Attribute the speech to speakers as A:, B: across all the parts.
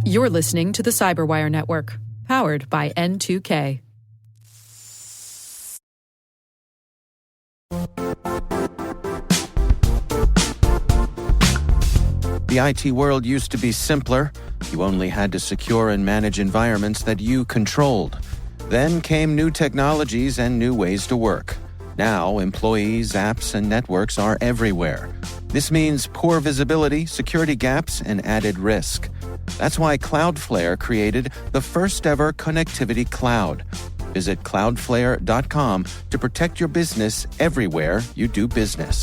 A: You're listening to the Cyberwire Network, powered by N2K.
B: The IT world used to be simpler. You only had to secure and manage environments that you controlled. Then came new technologies and new ways to work. Now, employees, apps, and networks are everywhere. This means poor visibility, security gaps, and added risk. That's why Cloudflare created the first-ever connectivity cloud. Visit cloudflare.com to protect your business everywhere you do business.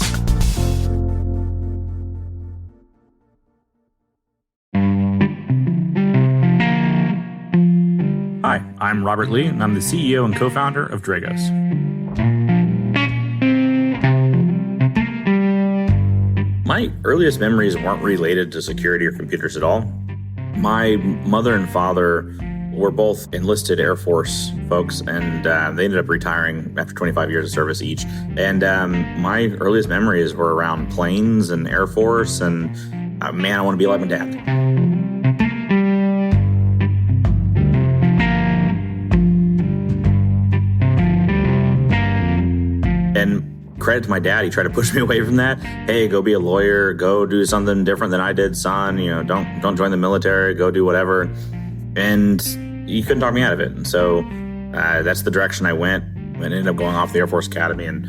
C: Hi, I'm Robert Lee, and I'm the CEO and co-founder of Dragos. My earliest memories weren't related to security or computers at all. My mother and father were both enlisted Air Force folks, and they ended up retiring after 25 years of service each. And my earliest memories were around planes and Air Force, and man, I want to be like my dad. And credit to my dad, he tried to push me away from that. Hey, go be a lawyer, go do something different than I did, son. Don't join the military, go do whatever. And he couldn't talk me out of it. And so that's the direction I went, and ended up going off the Air Force Academy and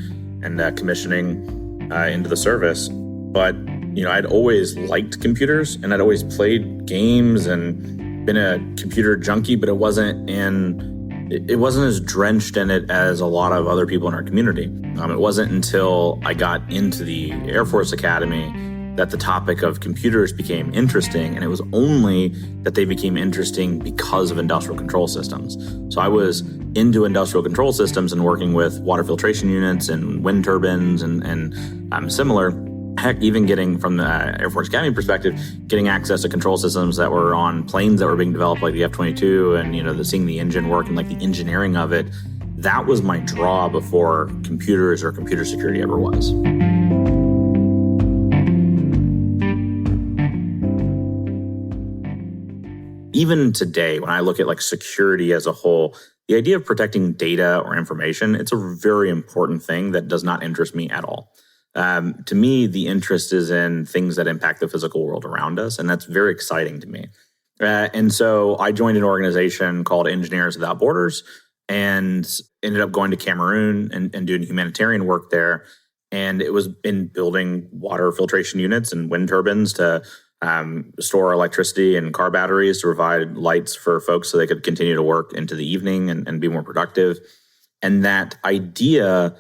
C: commissioning into the service. But I'd always liked computers, and I'd always played games and been a computer junkie, but it wasn't as drenched in it as a lot of other people in our community. It wasn't until I got into the Air Force Academy that the topic of computers became interesting, and it was only that they became interesting because of industrial control systems. So I was into industrial control systems and working with water filtration units and wind turbines and similar. Heck, even getting from the Air Force Academy perspective, getting access to control systems that were on planes that were being developed like the F-22 and, seeing the engine work and like the engineering of it, that was my draw before computers or computer security ever was. Even today, when I look at like security as a whole, the idea of protecting data or information, it's a very important thing that does not interest me at all. To me, the interest is in things that impact the physical world around us, and that's very exciting to me. And so I joined an organization called Engineers Without Borders and ended up going to Cameroon and doing humanitarian work there. And it was in building water filtration units and wind turbines to store electricity and car batteries to provide lights for folks so they could continue to work into the evening and be more productive. And that idea,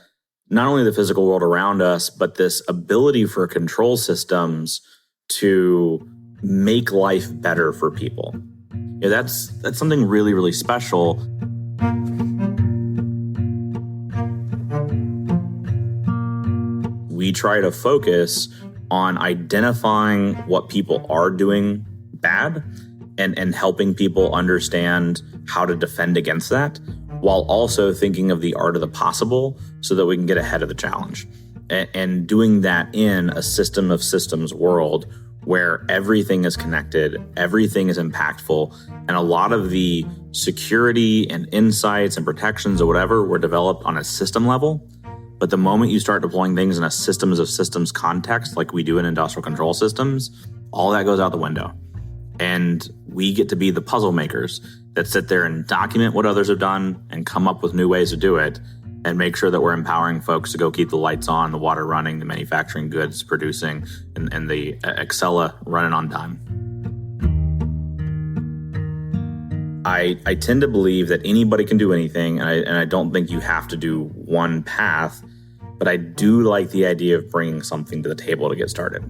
C: not only the physical world around us, but this ability for control systems to make life better for people. That's something really, really special. We try to focus on identifying what people are doing bad and helping people understand how to defend against that, while also thinking of the art of the possible so that we can get ahead of the challenge. And doing that in a system of systems world where everything is connected, everything is impactful, and a lot of the security and insights and protections or whatever were developed on a system level. But the moment you start deploying things in a systems of systems context, like we do in industrial control systems, all that goes out the window. And we get to be the puzzle makers that sit there and document what others have done and come up with new ways to do it and make sure that we're empowering folks to go keep the lights on, the water running, the manufacturing goods producing, and the Excella running on time. I tend to believe that anybody can do anything, and I don't think you have to do one path, but I do like the idea of bringing something to the table to get started.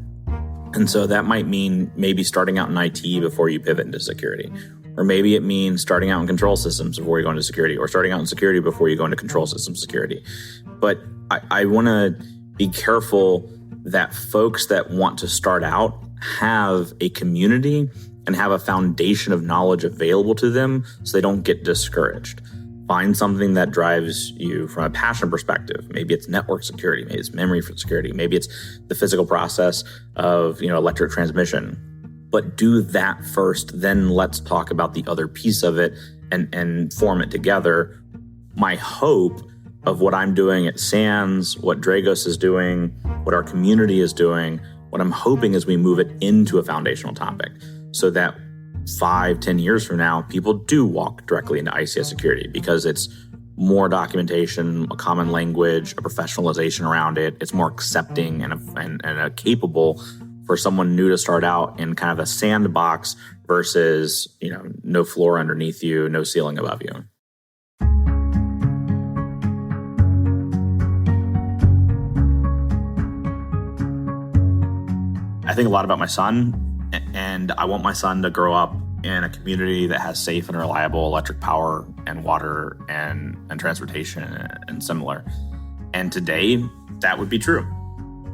C: And so that might mean maybe starting out in IT before you pivot into security. Or maybe it means starting out in control systems before you go into security, or starting out in security before you go into control system security. But I want to be careful that folks that want to start out have a community and have a foundation of knowledge available to them so they don't get discouraged. Find something that drives you from a passion perspective. Maybe it's network security, maybe it's memory security, maybe it's the physical process of electric transmission. but do that first. Then let's talk about the other piece of it and form it together. My hope of what I'm doing at SANS, what Dragos is doing, what our community is doing, what I'm hoping is we move it into a foundational topic so that 5-10 years from now, people do walk directly into ICS security because it's more documentation, a common language, a professionalization around it. It's more accepting and capable for someone new to start out in kind of a sandbox versus, no floor underneath you, no ceiling above you. I think a lot about my son, and I want my son to grow up in a community that has safe and reliable electric power and water and transportation and similar. And today, that would be true.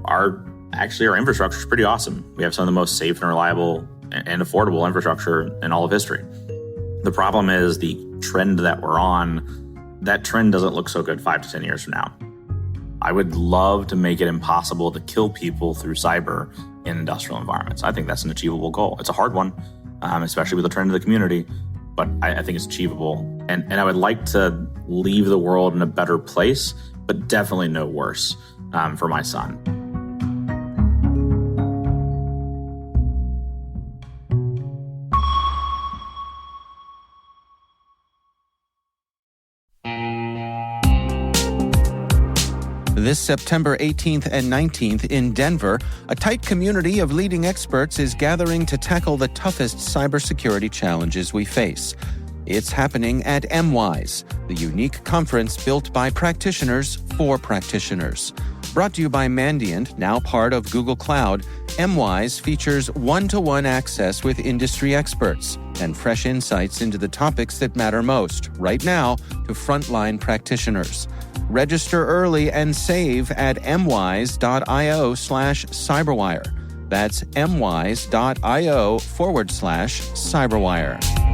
C: Our infrastructure is pretty awesome. We have some of the most safe and reliable and affordable infrastructure in all of history. The problem is the trend that we're on, that trend doesn't look so good 5 to 10 years from now. I would love to make it impossible to kill people through cyber in industrial environments. I think that's an achievable goal. It's a hard one, especially with the trend of the community, but I think it's achievable. And I would like to leave the world in a better place, but definitely no worse for my son.
B: This September 18th and 19th in Denver, a tight community of leading experts is gathering to tackle the toughest cybersecurity challenges we face. It's happening at MWise, the unique conference built by practitioners for practitioners. Brought to you by Mandiant, now part of Google Cloud, MWise features one-to-one access with industry experts and fresh insights into the topics that matter most, right now, to frontline practitioners. Register early and save at mwise.io/cyberwire. That's mwise.io/cyberwire.